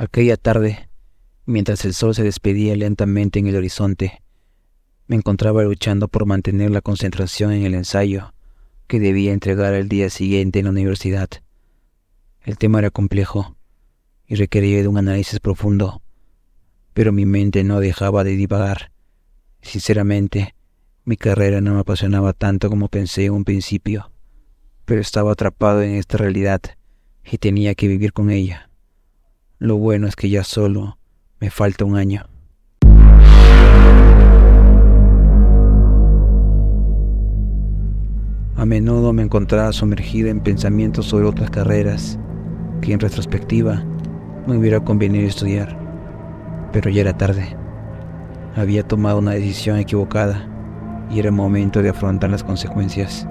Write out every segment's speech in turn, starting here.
Aquella tarde, mientras el sol se despedía lentamente en el horizonte, me encontraba luchando por mantener la concentración en el ensayo que debía entregar al día siguiente en la universidad. El tema era complejo y requería de un análisis profundo, pero mi mente no dejaba de divagar. Sinceramente, mi carrera no me apasionaba tanto como pensé en un principio, pero estaba atrapado en esta realidad y tenía que vivir con ella. Lo bueno es que ya solo me falta un año. A menudo me encontraba sumergido en pensamientos sobre otras carreras que en retrospectiva me hubiera convenido estudiar, pero ya era tarde. Había tomado una decisión equivocada y era momento de afrontar las consecuencias.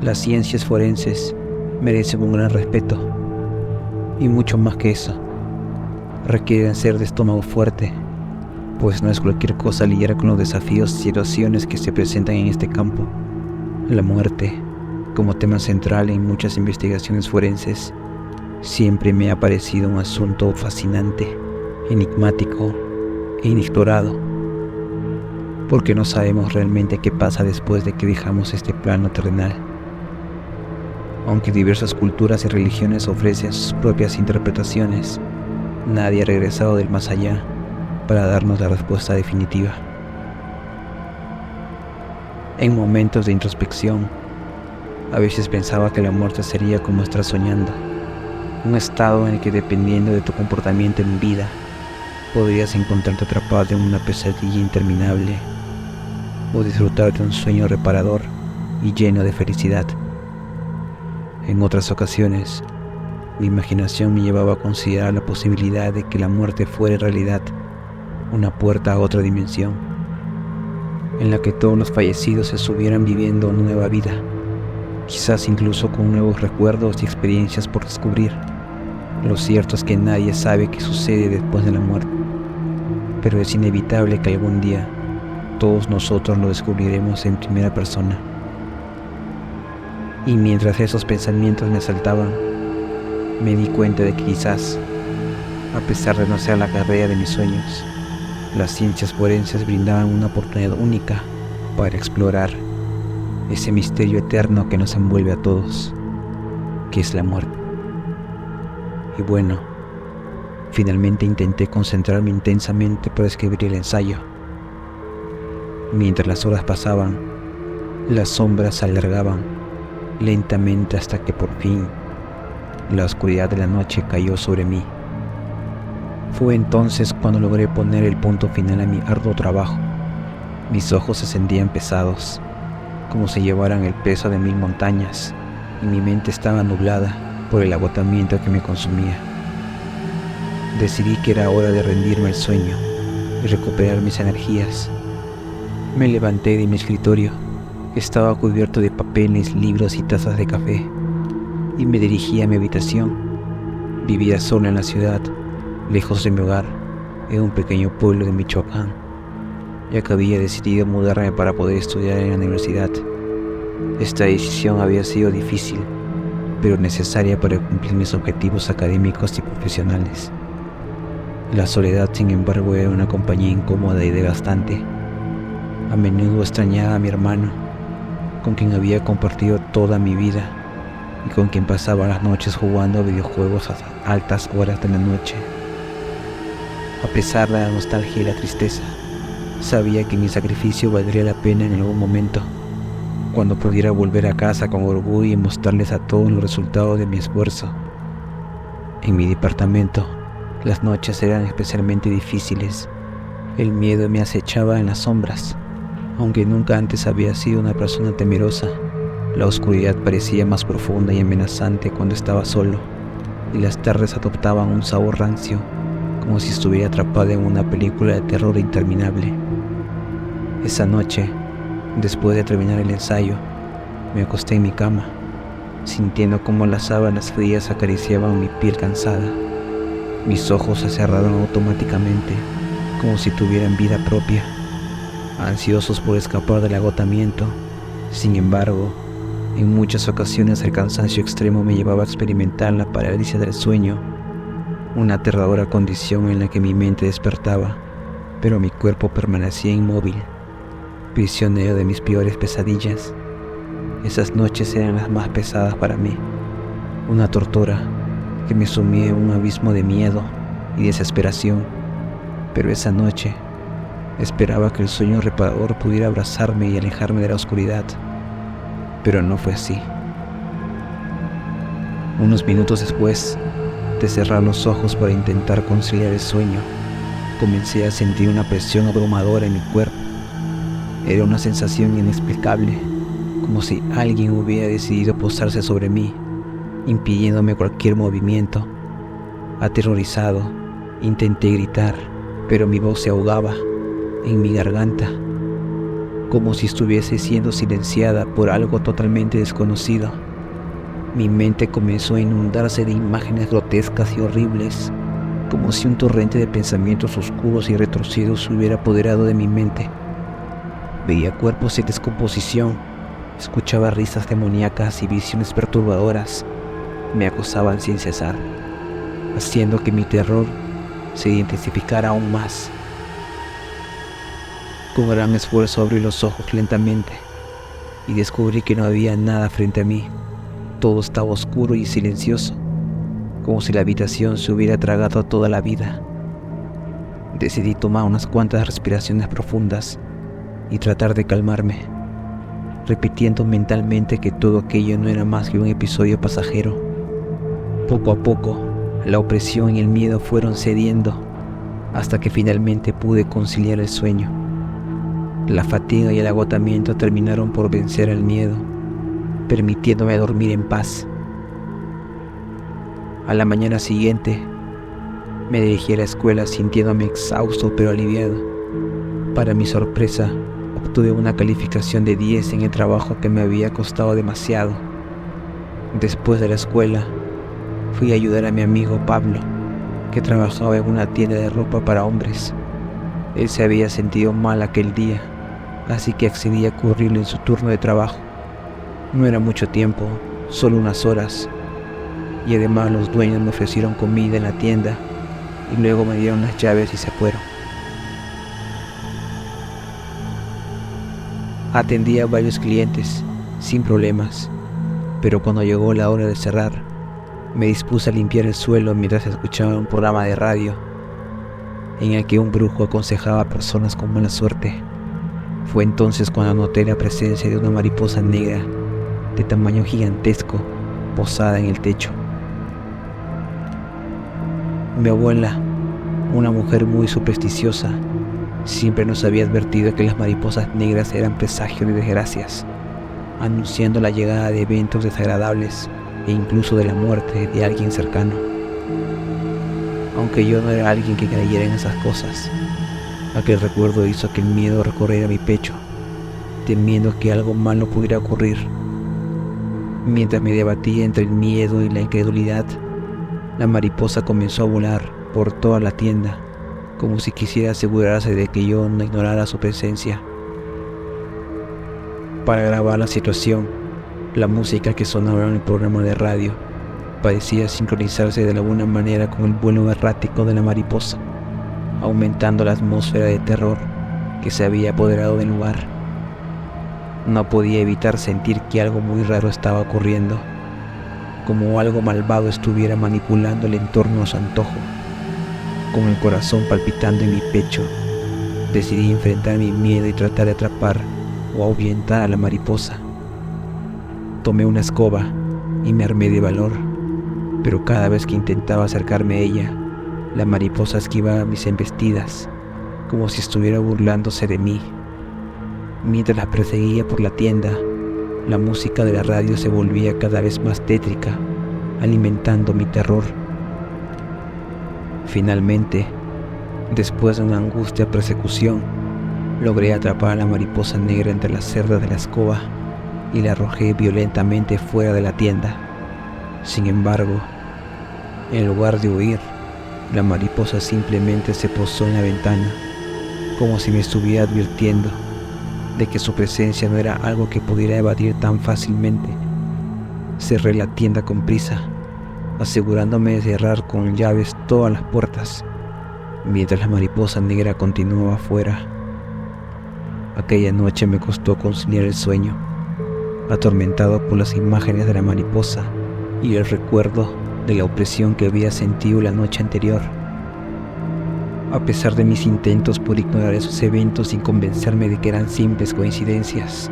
Las ciencias forenses merecen un gran respeto y mucho más que eso. Requieren ser de estómago fuerte, pues no es cualquier cosa lidiar con los desafíos y situaciones que se presentan en este campo. La muerte, como tema central en muchas investigaciones forenses, siempre me ha parecido un asunto fascinante, enigmático e inexplorado, porque no sabemos realmente qué pasa después de que dejamos este plano terrenal. Aunque diversas culturas y religiones ofrecen sus propias interpretaciones, nadie ha regresado del más allá para darnos la respuesta definitiva. En momentos de introspección, a veces pensaba que la muerte sería como estar soñando, un estado en el que, dependiendo de tu comportamiento en vida, podrías encontrarte atrapado en una pesadilla interminable o disfrutar de un sueño reparador y lleno de felicidad. En otras ocasiones, mi imaginación me llevaba a considerar la posibilidad de que la muerte fuera en realidad una puerta a otra dimensión, en la que todos los fallecidos estuvieran viviendo una nueva vida, quizás incluso con nuevos recuerdos y experiencias por descubrir. Lo cierto es que nadie sabe qué sucede después de la muerte, pero es inevitable que algún día todos nosotros lo descubriremos en primera persona. Y mientras esos pensamientos me asaltaban, me di cuenta de que quizás, a pesar de no ser la carrera de mis sueños, las ciencias forenses brindaban una oportunidad única para explorar ese misterio eterno que nos envuelve a todos, que es la muerte. Y bueno, finalmente intenté concentrarme intensamente para escribir el ensayo. Mientras las horas pasaban, las sombras se alargaban lentamente hasta que por fin la oscuridad de la noche cayó sobre mí. Fue entonces cuando logré poner el punto final a mi arduo trabajo. Mis ojos se sentían pesados, como si llevaran el peso de 1000 montañas, y mi mente estaba nublada por el agotamiento que me consumía. Decidí que era hora de rendirme al sueño y recuperar mis energías. Me levanté de mi escritorio, que estaba cubierto de papeles, libros y tazas de café, y me dirigí a mi habitación. Vivía solo en la ciudad, lejos de mi hogar, en un pequeño pueblo de Michoacán, ya que había decidido mudarme para poder estudiar en la universidad. Esta decisión había sido difícil, pero necesaria para cumplir mis objetivos académicos y profesionales. La soledad, sin embargo, era una compañía incómoda y desgastante. A menudo extrañaba a mi hermano, con quien había compartido toda mi vida y con quien pasaba las noches jugando a videojuegos a altas horas de la noche. A pesar de la nostalgia y la tristeza, sabía que mi sacrificio valdría la pena en algún momento, cuando pudiera volver a casa con orgullo y mostrarles a todos los resultados de mi esfuerzo. En mi departamento, las noches eran especialmente difíciles. El miedo me acechaba en las sombras. Aunque nunca antes había sido una persona temerosa, la oscuridad parecía más profunda y amenazante cuando estaba solo, y las tardes adoptaban un sabor rancio, como si estuviera atrapado en una película de terror interminable. Esa noche, después de terminar el ensayo, me acosté en mi cama, sintiendo cómo las sábanas frías acariciaban mi piel cansada. Mis ojos se cerraron automáticamente, como si tuvieran vida propia, ansiosos por escapar del agotamiento. Sin embargo, en muchas ocasiones el cansancio extremo me llevaba a experimentar la parálisis del sueño, una aterradora condición en la que mi mente despertaba, pero mi cuerpo permanecía inmóvil, prisionero de mis peores pesadillas. Esas noches eran las más pesadas para mí, una tortura que me sumía en un abismo de miedo y desesperación. Pero esa noche esperaba que el sueño reparador pudiera abrazarme y alejarme de la oscuridad, pero no fue así. Unos minutos después de cerrar los ojos para intentar conciliar el sueño, comencé a sentir una presión abrumadora en mi cuerpo. Era una sensación inexplicable, como si alguien hubiera decidido posarse sobre mí, impidiéndome cualquier movimiento. Aterrorizado, intenté gritar, pero mi voz se ahogaba en mi garganta, como si estuviese siendo silenciada por algo totalmente desconocido. Mi mente comenzó a inundarse de imágenes grotescas y horribles, como si un torrente de pensamientos oscuros y retorcidos se hubiera apoderado de mi mente. Veía cuerpos en descomposición, escuchaba risas demoníacas y visiones perturbadoras me acosaban sin cesar, haciendo que mi terror se intensificara aún más. Con gran esfuerzo abrí los ojos lentamente y descubrí que no había nada frente a mí. Todo estaba oscuro y silencioso, como si la habitación se hubiera tragado toda la vida. Decidí tomar unas cuantas respiraciones profundas y tratar de calmarme, repitiendo mentalmente que todo aquello no era más que un episodio pasajero. Poco a poco, la opresión y el miedo fueron cediendo hasta que finalmente pude conciliar el sueño. La fatiga y el agotamiento terminaron por vencer al miedo, permitiéndome dormir en paz. A la mañana siguiente, me dirigí a la escuela sintiéndome exhausto pero aliviado. Para mi sorpresa, obtuve una calificación de 10 en el trabajo que me había costado demasiado. Después de la escuela, fui a ayudar a mi amigo Pablo, que trabajaba en una tienda de ropa para hombres. Él se había sentido mal aquel día, así que accedí a cubrirle en su turno de trabajo. No era mucho tiempo, solo unas horas, y además los dueños me ofrecieron comida en la tienda y luego me dieron las llaves y se fueron. Atendí a varios clientes sin problemas, pero cuando llegó la hora de cerrar, me dispuse a limpiar el suelo mientras escuchaba un programa de radio en el que un brujo aconsejaba a personas con mala suerte. Fue entonces cuando noté la presencia de una mariposa negra de tamaño gigantesco posada en el techo. Mi abuela, una mujer muy supersticiosa, siempre nos había advertido que las mariposas negras eran presagios de desgracias, anunciando la llegada de eventos desagradables e incluso de la muerte de alguien cercano. Aunque yo no era alguien que creyera en esas cosas, aquel recuerdo hizo que el miedo recorriera mi pecho, temiendo que algo malo pudiera ocurrir. Mientras me debatía entre el miedo y la incredulidad, la mariposa comenzó a volar por toda la tienda, como si quisiera asegurarse de que yo no ignorara su presencia. Para grabar la situación, la música que sonaba en el programa de radio parecía sincronizarse de alguna manera con el vuelo errático de la mariposa, aumentando la atmósfera de terror que se había apoderado del lugar. No podía evitar sentir que algo muy raro estaba ocurriendo, como algo malvado estuviera manipulando el entorno a su antojo. Con el corazón palpitando en mi pecho, decidí enfrentar mi miedo y tratar de atrapar o ahuyentar a la mariposa. Tomé una escoba y me armé de valor, pero cada vez que intentaba acercarme a ella, la mariposa esquivaba mis embestidas, como si estuviera burlándose de mí. Mientras la perseguía por la tienda, la música de la radio se volvía cada vez más tétrica, alimentando mi terror. Finalmente, después de una angustia persecución, logré atrapar a la mariposa negra entre las cerdas de la escoba y la arrojé violentamente fuera de la tienda. Sin embargo, en lugar de huir, la mariposa simplemente se posó en la ventana, como si me estuviera advirtiendo de que su presencia no era algo que pudiera evadir tan fácilmente. Cerré la tienda con prisa, asegurándome de cerrar con llaves todas las puertas, mientras la mariposa negra continuaba afuera. Aquella noche me costó conciliar el sueño, atormentado por las imágenes de la mariposa y el recuerdo de la opresión que había sentido la noche anterior. A pesar de mis intentos por ignorar esos eventos y convencerme de que eran simples coincidencias,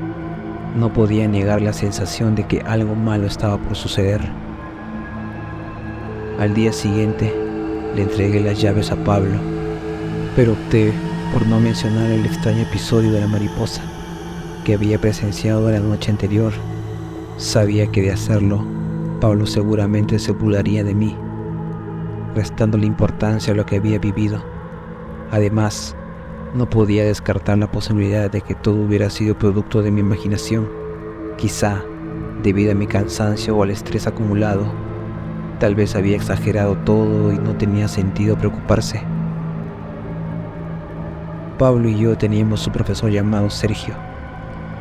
no podía negar la sensación de que algo malo estaba por suceder. Al día siguiente le entregué las llaves a Pablo, pero opté por no mencionar el extraño episodio de la mariposa que había presenciado la noche anterior. Sabía que de hacerlo, Pablo seguramente se burlaría de mí, restándole importancia a lo que había vivido. Además, no podía descartar la posibilidad de que todo hubiera sido producto de mi imaginación, quizá debido a mi cansancio o al estrés acumulado. Tal vez había exagerado todo y no tenía sentido preocuparse. Pablo y yo teníamos un profesor llamado Sergio,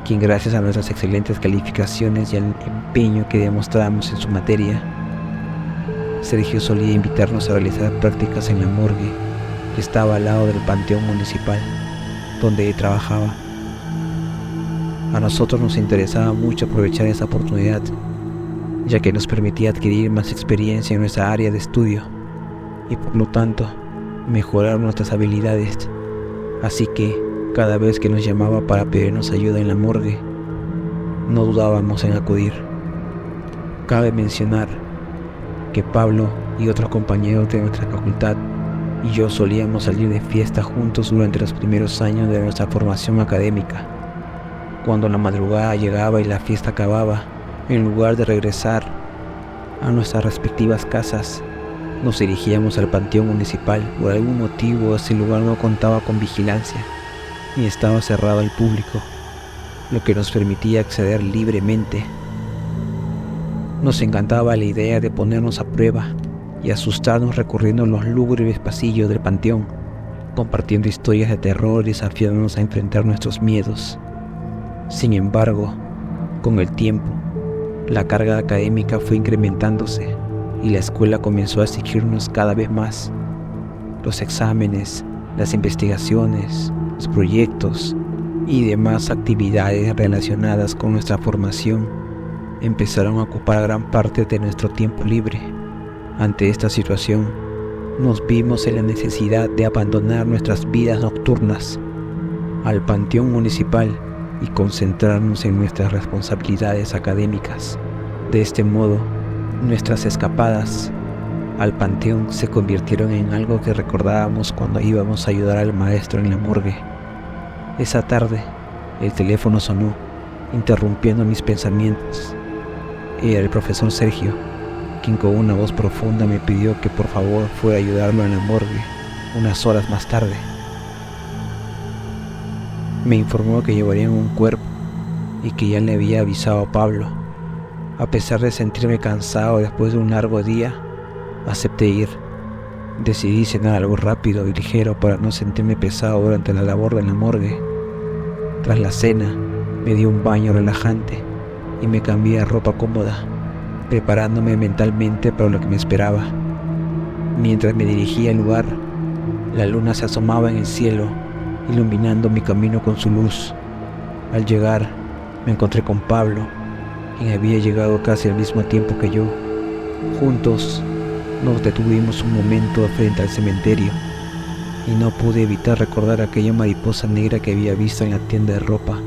quien gracias a nuestras excelentes calificaciones y al empeño que demostrábamos en su materia, Sergio solía invitarnos a realizar prácticas en la morgue que estaba al lado del panteón municipal, donde él trabajaba. A nosotros nos interesaba mucho aprovechar esa oportunidad, ya que nos permitía adquirir más experiencia en nuestra área de estudio y por lo tanto mejorar nuestras habilidades. Así que cada vez que nos llamaba para pedirnos ayuda en la morgue, no dudábamos en acudir. Cabe mencionar que Pablo y otros compañeros de nuestra facultad y yo solíamos salir de fiesta juntos durante los primeros años de nuestra formación académica. Cuando la madrugada llegaba y la fiesta acababa, en lugar de regresar a nuestras respectivas casas, nos dirigíamos al panteón municipal. Por algún motivo ese lugar no contaba con vigilancia ni estaba cerrado al público, lo que nos permitía acceder libremente. Nos encantaba la idea de ponernos a prueba y asustarnos recorriendo los lúgubres pasillos del panteón, compartiendo historias de terror y desafiándonos a enfrentar nuestros miedos. Sin embargo, con el tiempo, la carga académica fue incrementándose y la escuela comenzó a exigirnos cada vez más. Los exámenes, las investigaciones, los proyectos y demás actividades relacionadas con nuestra formación empezaron a ocupar gran parte de nuestro tiempo libre. Ante esta situación, nos vimos en la necesidad de abandonar nuestras vidas nocturnas al panteón municipal y concentrarnos en nuestras responsabilidades académicas. De este modo, nuestras escapadas al panteón se convirtieron en algo que recordábamos cuando íbamos a ayudar al maestro en la morgue. Esa tarde, el teléfono sonó, interrumpiendo mis pensamientos. Era el profesor Sergio, quien con una voz profunda me pidió que por favor fuera a ayudarlo en la morgue unas horas más tarde. Me informó que llevarían un cuerpo y que ya le había avisado a Pablo. A pesar de sentirme cansado después de un largo día, acepté ir. Decidí cenar algo rápido y ligero para no sentirme pesado durante la labor de la morgue. Tras la cena, me di un baño relajante y me cambié a ropa cómoda, preparándome mentalmente para lo que me esperaba. Mientras me dirigía al lugar, la luna se asomaba en el cielo, iluminando mi camino con su luz. Al llegar, me encontré con Pablo, quien había llegado casi al mismo tiempo que yo. Juntos, nos detuvimos un momento frente al cementerio y no pude evitar recordar aquella mariposa negra que había visto en la tienda de ropa,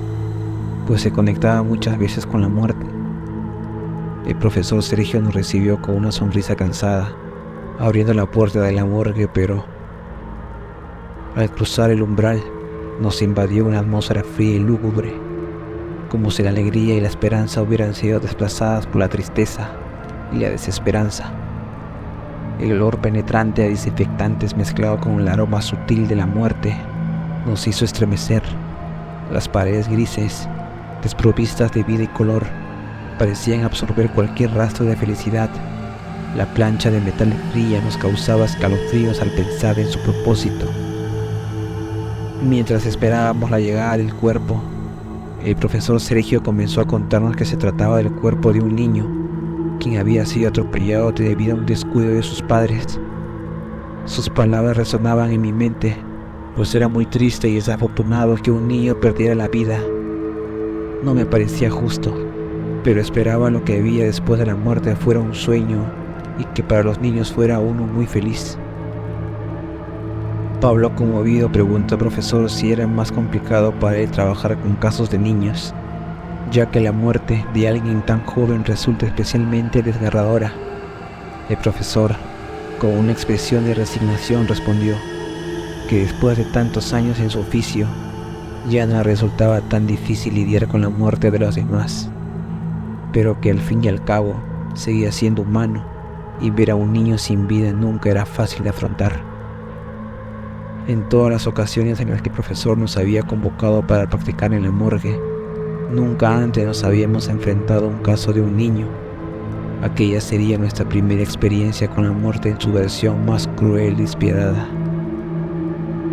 pues se conectaba muchas veces con la muerte. El profesor Sergio nos recibió con una sonrisa cansada, abriendo la puerta de la morgue, pero al cruzar el umbral nos invadió una atmósfera fría y lúgubre, como si la alegría y la esperanza hubieran sido desplazadas por la tristeza y la desesperanza. El olor penetrante a desinfectantes mezclado con el aroma sutil de la muerte nos hizo estremecer. Las paredes grises, desprovistas de vida y color, parecían absorber cualquier rastro de felicidad. La plancha de metal fría nos causaba escalofríos al pensar en su propósito. Mientras esperábamos la llegada del cuerpo, el profesor Sergio comenzó a contarnos que se trataba del cuerpo de un niño, quien había sido atropellado debido a un descuido de sus padres. Sus palabras resonaban en mi mente, pues era muy triste y desafortunado que un niño perdiera la vida. No me parecía justo, pero esperaba lo que había después de la muerte fuera un sueño y que para los niños fuera uno muy feliz. Pablo, conmovido, preguntó al profesor si era más complicado para él trabajar con casos de niños, ya que la muerte de alguien tan joven resulta especialmente desgarradora. El profesor, con una expresión de resignación, respondió que después de tantos años en su oficio, ya no resultaba tan difícil lidiar con la muerte de los demás, pero que al fin y al cabo seguía siendo humano y ver a un niño sin vida nunca era fácil de afrontar. En todas las ocasiones en las que el profesor nos había convocado para practicar en la morgue, nunca antes nos habíamos enfrentado a un caso de un niño. Aquella sería nuestra primera experiencia con la muerte en su versión más cruel y despiadada.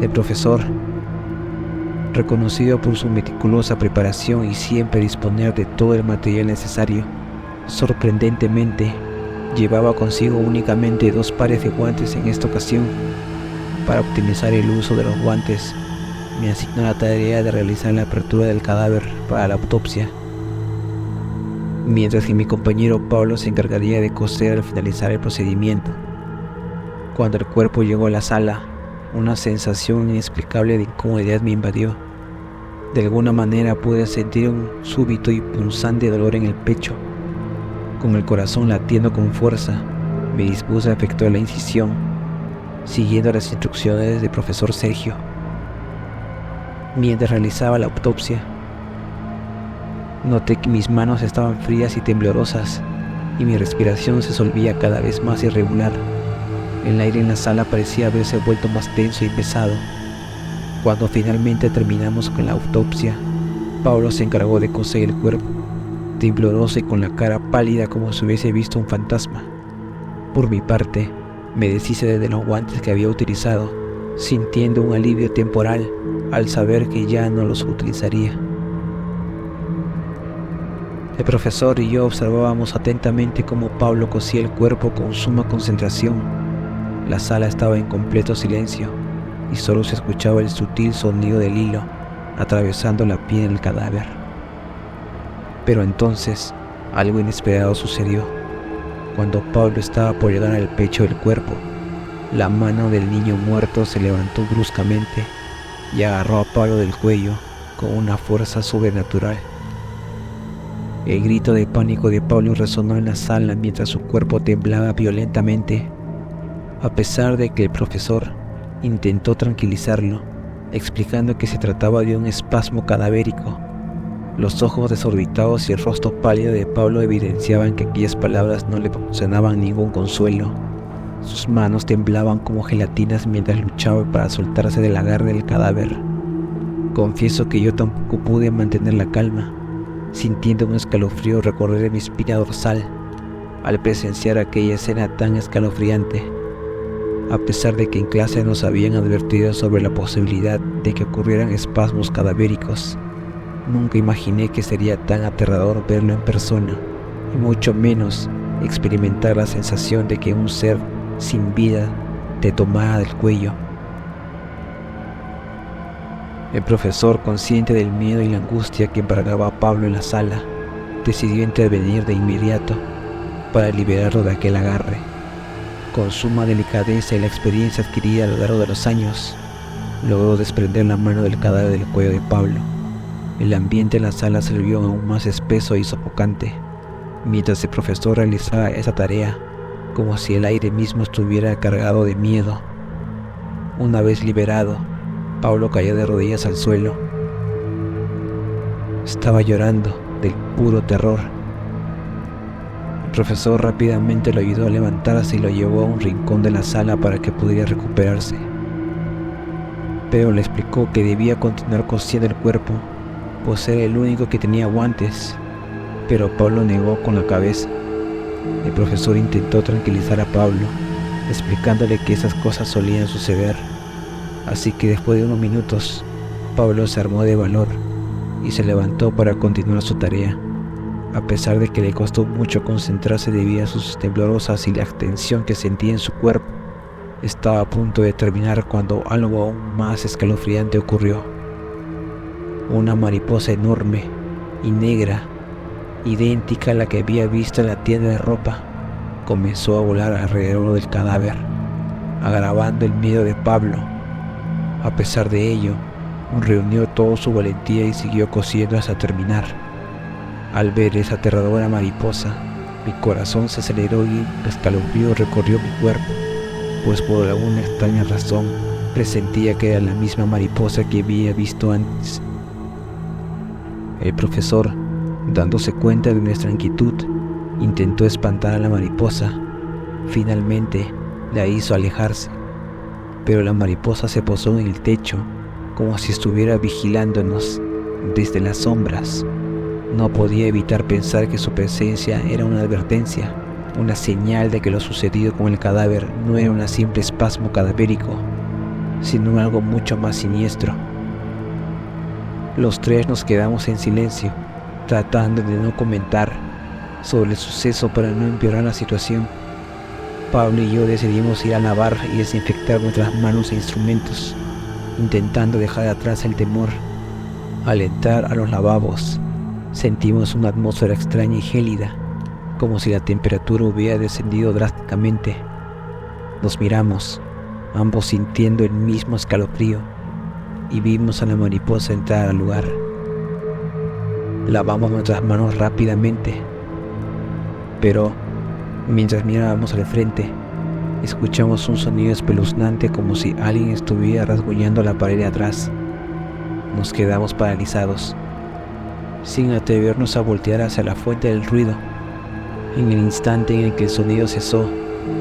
El profesor, reconocido por su meticulosa preparación y siempre disponer de todo el material necesario, sorprendentemente llevaba consigo únicamente 2 pares de guantes en esta ocasión. Para optimizar el uso de los guantes, me asignó la tarea de realizar la apertura del cadáver para la autopsia, mientras que mi compañero Pablo se encargaría de coser al finalizar el procedimiento. Cuando el cuerpo llegó a la sala, una sensación inexplicable de incomodidad me invadió. De alguna manera pude sentir un súbito y punzante dolor en el pecho. Con el corazón latiendo con fuerza, me dispuse a efectuar la incisión, siguiendo las instrucciones del profesor Sergio. Mientras realizaba la autopsia, noté que mis manos estaban frías y temblorosas, y mi respiración se volvía cada vez más irregular. El aire en la sala parecía haberse vuelto más tenso y pesado. Cuando finalmente terminamos con la autopsia, Pablo se encargó de coser el cuerpo, tembloroso y con la cara pálida como si hubiese visto un fantasma. Por mi parte, me deshice de los guantes que había utilizado, sintiendo un alivio temporal al saber que ya no los utilizaría. El profesor y yo observábamos atentamente cómo Pablo cosía el cuerpo con suma concentración. La sala estaba en completo silencio y solo se escuchaba el sutil sonido del hilo atravesando la piel del cadáver. Pero entonces algo inesperado sucedió. Cuando Pablo estaba por llegar al pecho del cuerpo, la mano del niño muerto se levantó bruscamente y agarró a Pablo del cuello con una fuerza sobrenatural. El grito de pánico de Pablo resonó en la sala mientras su cuerpo temblaba violentamente. A pesar de que el profesor intentó tranquilizarlo, explicando que se trataba de un espasmo cadavérico, los ojos desorbitados y el rostro pálido de Pablo evidenciaban que aquellas palabras no le proporcionaban ningún consuelo. Sus manos temblaban como gelatinas mientras luchaba para soltarse del agarre del cadáver. Confieso que yo tampoco pude mantener la calma, sintiendo un escalofrío recorrer mi espina dorsal al presenciar aquella escena tan escalofriante. A pesar de que en clase nos habían advertido sobre la posibilidad de que ocurrieran espasmos cadavéricos, nunca imaginé que sería tan aterrador verlo en persona, y mucho menos experimentar la sensación de que un ser sin vida te tomara del cuello. El profesor, consciente del miedo y la angustia que embargaba a Pablo en la sala, decidió intervenir de inmediato para liberarlo de aquel agarre. Con suma delicadeza y la experiencia adquirida a lo largo de los años, logró desprender la mano del cadáver del cuello de Pablo. El ambiente en la sala se volvió aún más espeso y sofocante, mientras el profesor realizaba esa tarea, como si el aire mismo estuviera cargado de miedo. Una vez liberado, Pablo cayó de rodillas al suelo. Estaba llorando del puro terror. El profesor rápidamente lo ayudó a levantarse y lo llevó a un rincón de la sala para que pudiera recuperarse. Pero le explicó que debía continuar cosiendo el cuerpo, pues era el único que tenía guantes. Pero Pablo negó con la cabeza. El profesor intentó tranquilizar a Pablo, explicándole que esas cosas solían suceder. Así que después de unos minutos, Pablo se armó de valor y se levantó para continuar su tarea, a pesar de que le costó mucho concentrarse debido a sus temblorosas y la tensión que sentía en su cuerpo. Estaba a punto de terminar cuando algo aún más escalofriante ocurrió. Una mariposa enorme y negra, idéntica a la que había visto en la tienda de ropa, comenzó a volar alrededor del cadáver, agravando el miedo de Pablo. A pesar de ello, reunió toda su valentía y siguió cosiendo hasta terminar. Al ver esa aterradora mariposa, mi corazón se aceleró y el escalofrío recorrió mi cuerpo, pues por alguna extraña razón presentía que era la misma mariposa que había visto antes. El profesor, dándose cuenta de nuestra inquietud, intentó espantar a la mariposa. Finalmente la hizo alejarse, pero la mariposa se posó en el techo como si estuviera vigilándonos desde las sombras. No podía evitar pensar que su presencia era una advertencia, una señal de que lo sucedido con el cadáver no era un simple espasmo cadavérico, sino algo mucho más siniestro. Los tres nos quedamos en silencio, tratando de no comentar sobre el suceso para no empeorar la situación. Pablo y yo decidimos ir a lavar y desinfectar nuestras manos e instrumentos, intentando dejar atrás el temor. Al entrar a los lavabos, sentimos una atmósfera extraña y gélida, como si la temperatura hubiera descendido drásticamente. Nos miramos, ambos sintiendo el mismo escalofrío, y vimos a la mariposa entrar al lugar. Lavamos nuestras manos rápidamente, pero mientras mirábamos al frente, escuchamos un sonido espeluznante como si alguien estuviera rasguñando la pared de atrás. Nos quedamos paralizados, sin atrevernos a voltear hacia la fuente del ruido. En el instante en el que el sonido cesó,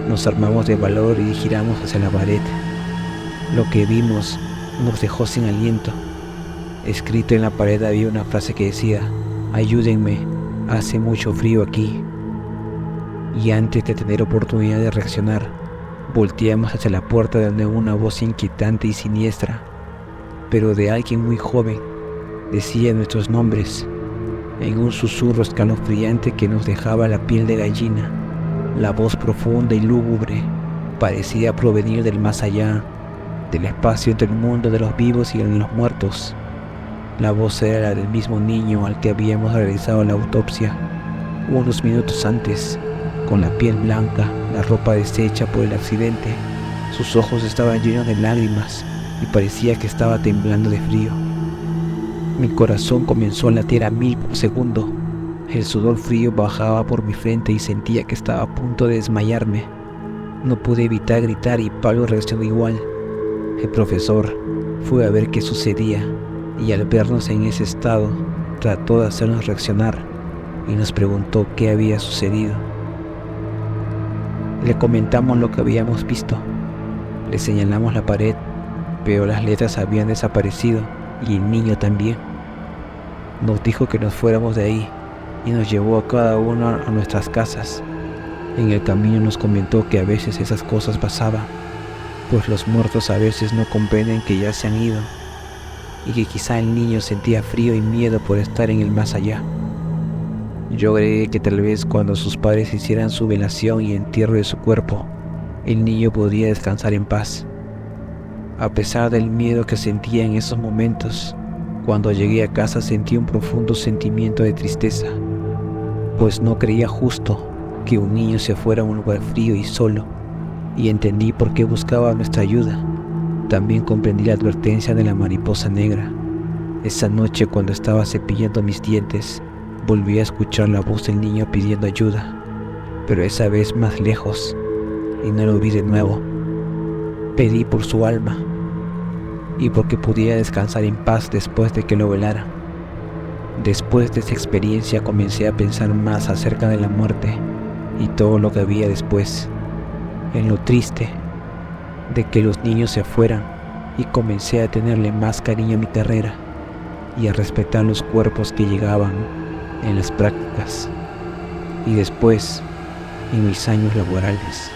nos armamos de valor y giramos hacia la pared. Lo que vimos nos dejó sin aliento. Escrito en la pared había una frase que decía: "Ayúdenme, hace mucho frío aquí". Y antes de tener oportunidad de reaccionar, volteamos hacia la puerta donde una voz inquietante y siniestra, pero de alguien muy joven, decía nuestros nombres, en un susurro escalofriante que nos dejaba la piel de gallina. La voz profunda y lúgubre parecía provenir del más allá, del espacio entre el mundo de los vivos y el de los muertos. La voz era la del mismo niño al que habíamos realizado la autopsia unos minutos antes, con la piel blanca, la ropa deshecha por el accidente. Sus ojos estaban llenos de lágrimas y parecía que estaba temblando de frío. Mi corazón comenzó a latir a 1000 por segundo. El sudor frío bajaba por mi frente y sentía que estaba a punto de desmayarme. No pude evitar gritar y Pablo reaccionó igual. El profesor fue a ver qué sucedía y al vernos en ese estado trató de hacernos reaccionar y nos preguntó qué había sucedido. Le comentamos lo que habíamos visto. Le señalamos la pared, pero las letras habían desaparecido y el niño también. Nos dijo que nos fuéramos de ahí y nos llevó a cada uno a nuestras casas. En el camino nos comentó que a veces esas cosas pasaban, pues los muertos a veces no comprenden que ya se han ido, y que quizá el niño sentía frío y miedo por estar en el más allá. Yo agregué que tal vez cuando sus padres hicieran su velación y entierro de su cuerpo, el niño podría descansar en paz. A pesar del miedo que sentía en esos momentos, cuando llegué a casa sentí un profundo sentimiento de tristeza, pues no creía justo que un niño se fuera a un lugar frío y solo, y entendí por qué buscaba nuestra ayuda. También comprendí la advertencia de la mariposa negra. Esa noche, cuando estaba cepillando mis dientes, volví a escuchar la voz del niño pidiendo ayuda, pero esa vez más lejos, y no lo vi de nuevo. Pedí por su alma y porque pudiera descansar en paz después de que lo velara. Después de esa experiencia comencé a pensar más acerca de la muerte y todo lo que había después, en lo triste de que los niños se fueran, y comencé a tenerle más cariño a mi carrera y a respetar los cuerpos que llegaban en las prácticas y después en mis años laborales.